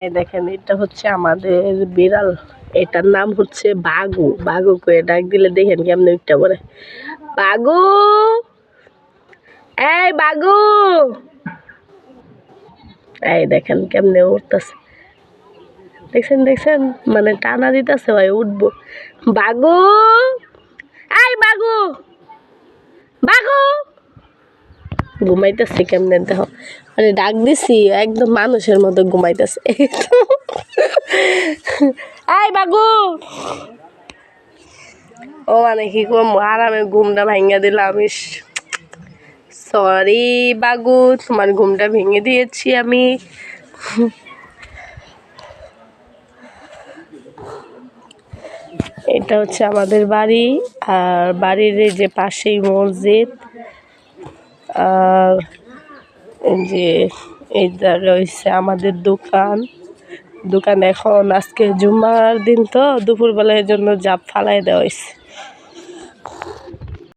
এই দেখেন এটা হচ্ছে আমাদের বিড়াল, এটার নাম হচ্ছে বাঘু। বাঘু করে ডাক দিলে দেখেন কেমনে উঠতে পারে। বাঘু, এই বাঘু, এই দেখেন কেমনে উঠতেছে, দেখছেন দেখছেন, মানে টানা দিতেছে ভাই উঠবো। বাঘু, এই বাঘু, বাঘু, ঘুমাইতেছে কেমনে দেখো, মানে ডাক দিছি একদম মানুষের মতো ঘুমাইতেছে। এই বাঘু, ও মানে কি করবো, আরামে ঘুমটা ভাঙ্গা দিলাম। সরি বাঘু, তোমার ঘুমটা ভেঙে দিয়েছি আমি। এটা হচ্ছে আমাদের বাড়ি, আর বাড়ির এই যে পাশেই মসজিদ, আর এই যে এইটা রয়েছে আমাদের দোকান। দোকান এখন আজকে জুম্মার দিন তো দুপুরবেলার জন্য জাপ ফালাই দেওয়া হয়েছে।